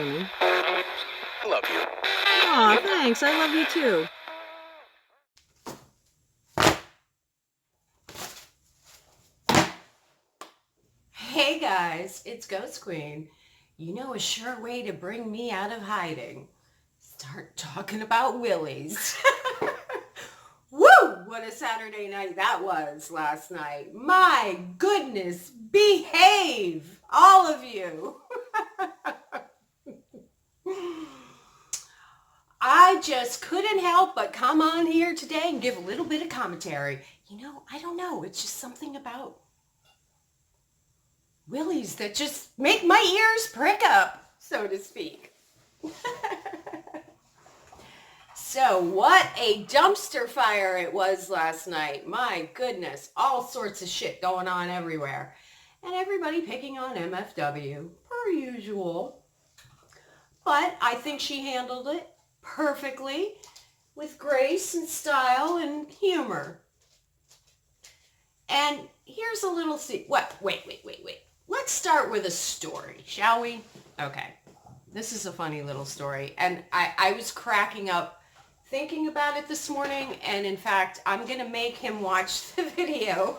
me. I love you. Aw, thanks. I love you too. Hey guys, it's Ghost Queen. You know a sure way to bring me out of hiding. Start talking about willies. Woo! What a Saturday night that was last night. My goodness, behave, all of you. I just couldn't help but come on here today and give a little bit of commentary. You know, I don't know. It's just something about willies that just make my ears prick up, so to speak. So what a dumpster fire it was last night. My goodness, all sorts of shit going on everywhere. And everybody picking on MFW, per usual. But I think she handled it perfectly with grace and style and humor. And here's a little wait. Let's start with a story, shall we? Okay. This is a funny little story. And I was cracking up thinking about it this morning. And in fact, I'm going to make him watch the video,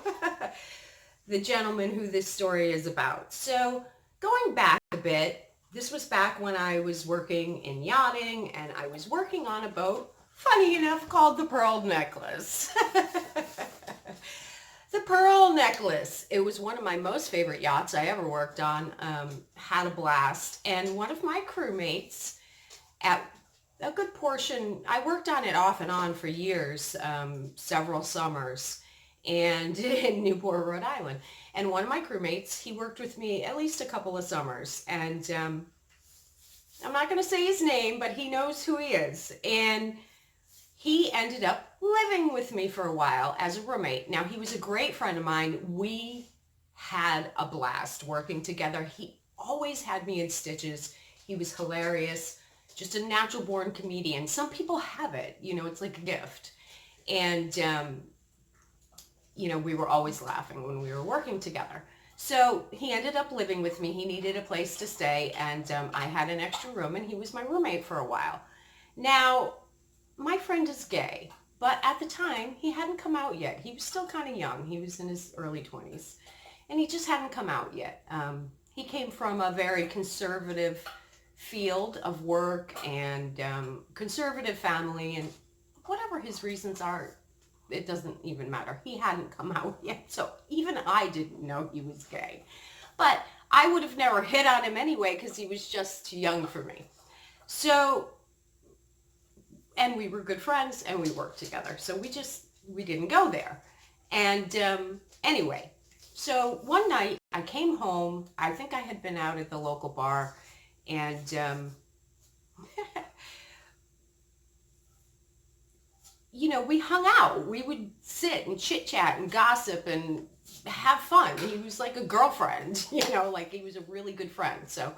the gentleman who this story is about. So going back a bit, this was back when I was working in yachting and I was working on a boat, funny enough, called the Pearl Necklace. The Pearl Necklace. It was one of my most favorite yachts I ever worked on. Had a blast. And one of my crewmates at a good portion, I worked on it off and on for years, several summers, and in Newport, Rhode Island. And one of my crewmates, he worked with me at least a couple of summers. And I'm not going to say his name, but he knows who he is. And he ended up living with me for a while as a roommate. Now, he was a great friend of mine. We had a blast working together. He always had me in stitches. He was hilarious, just a natural born comedian. Some people have it, you know, it's like a gift. And, you know, we were always laughing when we were working together. So he ended up living with me. He needed a place to stay, and I had an extra room, and he was my roommate for a while. Now, my friend is gay, but at the time, he hadn't come out yet. He was still kind of young. He was in his early 20s, and he just hadn't come out yet. He came from a very conservative field of work and conservative family, and whatever his reasons are, it doesn't even matter. He hadn't come out yet, so even I didn't know he was gay. But I would have never hit on him anyway because he was just too young for me. So, and we were good friends and we worked together. So we didn't go there. And anyway, so one night I came home. I think I had been out at the local bar and you know, we hung out. We would sit and chit chat and gossip and have fun. He was like a girlfriend, you know, like he was a really good friend. So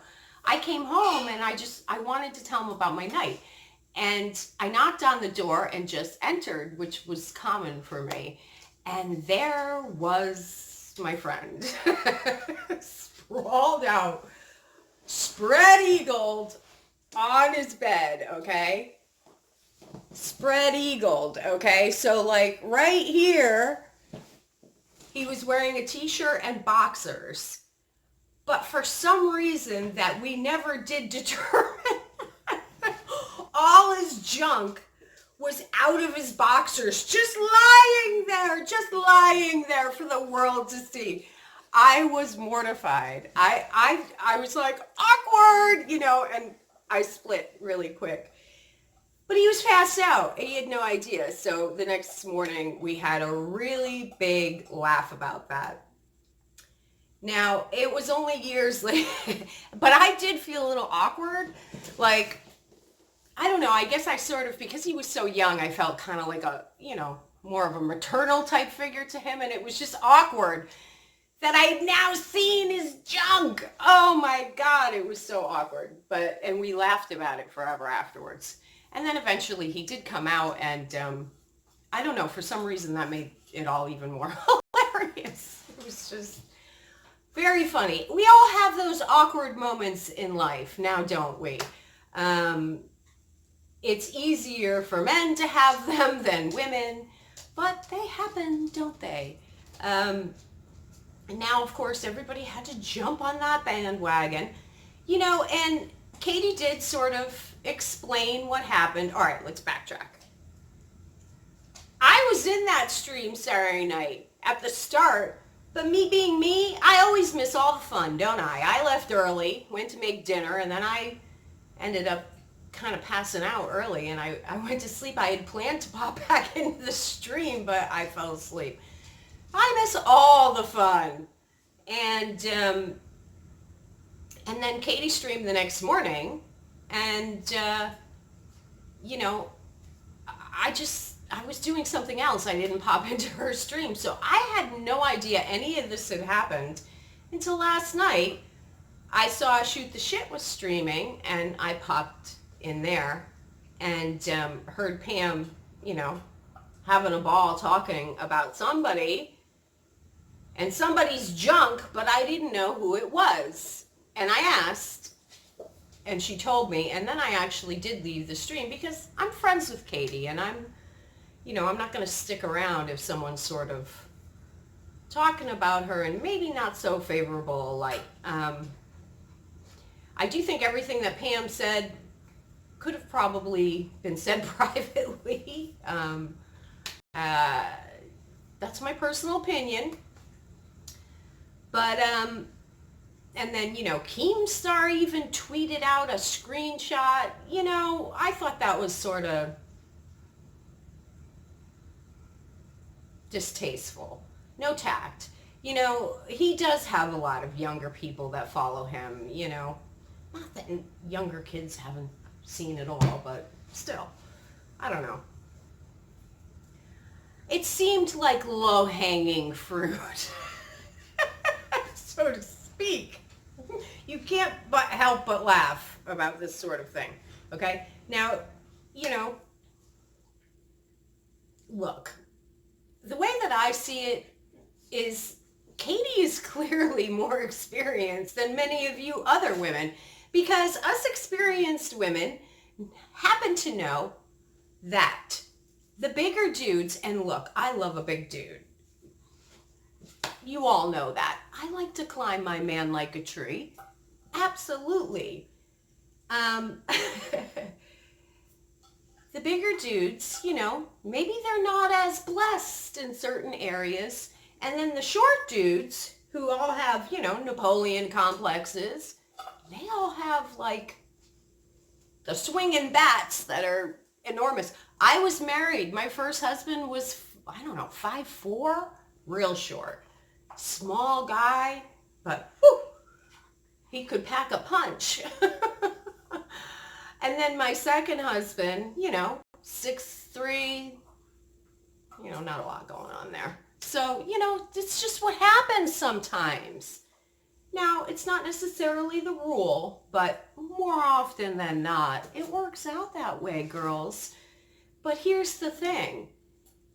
I came home and I wanted to tell him about my night. And I knocked on the door and just entered, which was common for me. And there was my friend, sprawled out, spread-eagled on his bed, okay? Spread-eagled, okay? So like right here, he was wearing a t-shirt and boxers. But for some reason that we never did determine, all his junk was out of his boxers, just lying there for the world to see. I was mortified. I was like, awkward, you know, and I split really quick. But he was passed out. He had no idea. So the next morning we had a really big laugh about that. Now, it was only years later, but I did feel a little awkward. Like, I don't know, I guess I sort of, because he was so young, I felt kind of like a, you know, more of a maternal type figure to him, and it was just awkward that I had now seen his junk. Oh my God, it was so awkward. And we laughed about it forever afterwards. And then eventually he did come out, and I don't know, for some reason that made it all even more hilarious. It was just Very funny. We all have those awkward moments in life, now don't we? It's easier for men to have them than women, but they happen, don't they? And now, of course, everybody had to jump on that bandwagon, and Katie did sort of explain what happened. All right, let's backtrack. I was in that stream Saturday night at the start, but me being me, I always miss all the fun, don't I? I left early, went to make dinner, and then I ended up kind of passing out early, and I went to sleep. I had planned to pop back into the stream, but I fell asleep. I miss all the fun. And then Katie streamed the next morning, and, I was doing something else. I didn't pop into her stream. So I had no idea any of this had happened until last night. I saw Shoot the Shit was streaming, and I popped in there and heard Pam, having a ball talking about somebody and somebody's junk, but I didn't know who it was. And I asked, and she told me, and then I actually did leave the stream because I'm friends with Katie, and I'm not going to stick around if someone's sort of talking about her and maybe not so favorable light. I do think everything that Pam said could have probably been said privately. That's my personal opinion. But, and then, Keemstar even tweeted out a screenshot. I thought that was sort of distasteful. No tact. He does have a lot of younger people that follow him, Not that younger kids haven't seen it all, but still, I don't know. It seemed like low-hanging fruit, so to speak. You can't help but laugh about this sort of thing, okay? Now, look, the way that I see it is Katie is clearly more experienced than many of you other women, because us experienced women happen to know that the bigger dudes, and look, I love a big dude. You all know that. I like to climb my man like a tree. Absolutely. The bigger dudes, maybe they're not as blessed in certain areas. And then the short dudes who all have, Napoleon complexes, they all have like the swinging bats that are enormous. I was married. My first husband was, 5'4", real short. Small guy, but whew, he could pack a punch. And then my second husband, 6'3", not a lot going on there. So, it's just what happens sometimes. Now, it's not necessarily the rule, but more often than not, it works out that way, girls. But here's the thing.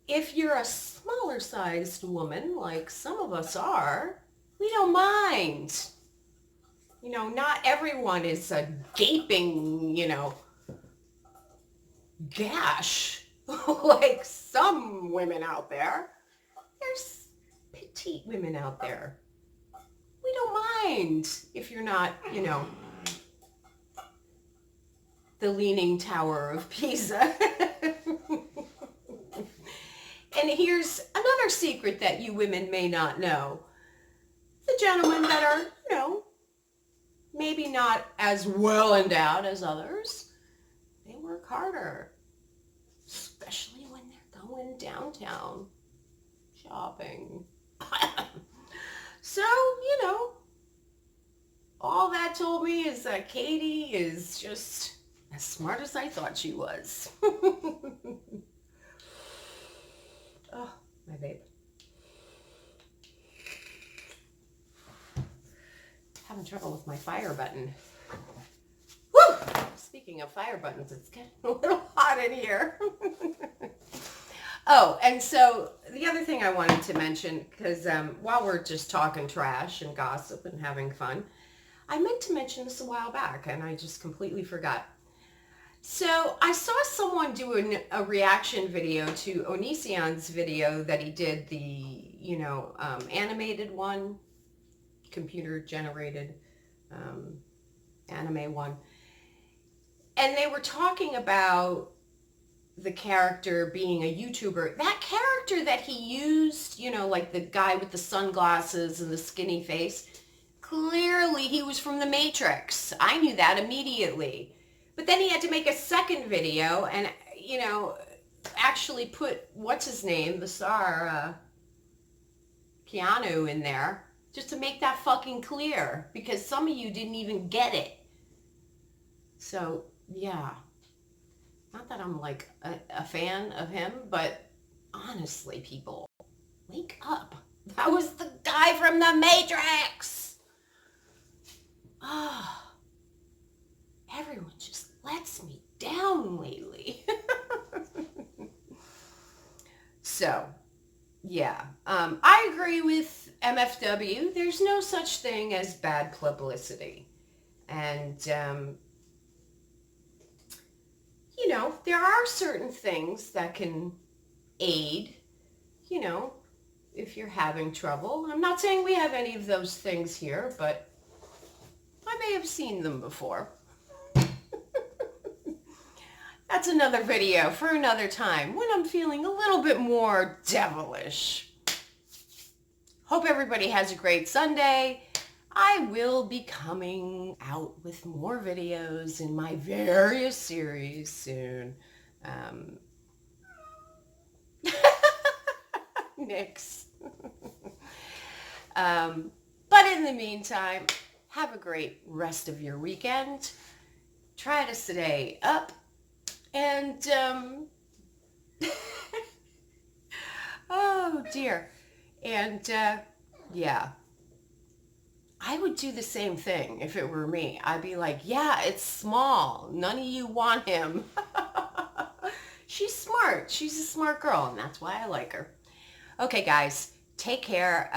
If you're a smaller sized woman, like some of us are, we don't mind. Not everyone is a gaping, gash like some women out there. There's petite women out there. We don't mind if you're not, the Leaning Tower of Pisa. And here's another secret that you women may not know. The gentlemen that are, maybe not as well endowed as others, they work harder, especially when they're going downtown shopping. So, all that told me is that Katie is just as smart as I thought she was. Oh, my babe. Having trouble with my fire button. Woo! Speaking of fire buttons, it's getting a little hot in here. Oh, and so the other thing I wanted to mention, because while we're just talking trash and gossip and having fun, I meant to mention this a while back and I just completely forgot. So I saw someone do a reaction video to Onision's video that he did, the, animated one, computer generated anime one. And they were talking about the character being a YouTuber. That character that he used, like the guy with the sunglasses and the skinny face, clearly he was from the Matrix. I knew that immediately. But then he had to make a second video and, actually put, what's his name, the star, Keanu in there, just to make that fucking clear, because some of you didn't even get it. So, yeah. Not that I'm like a fan of him, but honestly, people, wake up. That was the guy from the Matrix. Oh, everyone just lets me down lately. So, yeah, I agree with MFW. There's no such thing as bad publicity. And, there are certain things that can aid, if you're having trouble. I'm not saying we have any of those things here, but I may have seen them before. That's another video for another time when I'm feeling a little bit more devilish. Hope everybody has a great Sunday. I will be coming out with more videos in my various series soon. Nix. But in the meantime, have a great rest of your weekend. Try to stay up. And, oh dear. And, yeah. I would do the same thing if it were me. I'd be like, yeah, it's small. None of you want him. She's smart. She's a smart girl, and that's why I like her. Okay, guys, take care.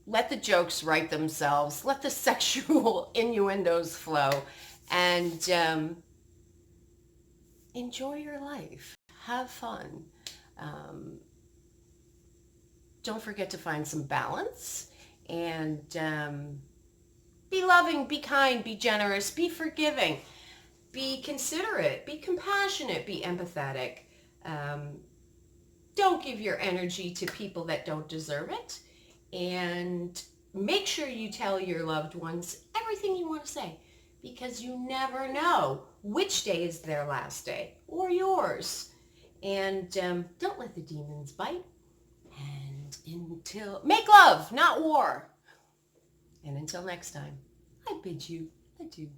Let the jokes write themselves. Let the sexual innuendos flow. And enjoy your life. Have fun. Don't forget to find some balance. And be loving, be kind, be generous, be forgiving, be considerate, be compassionate, be empathetic. Don't give your energy to people that don't deserve it. And make sure you tell your loved ones everything you want to say, because you never know which day is their last day or yours. And don't let the demons bite. Make love, not war. And until next time, I bid you adieu.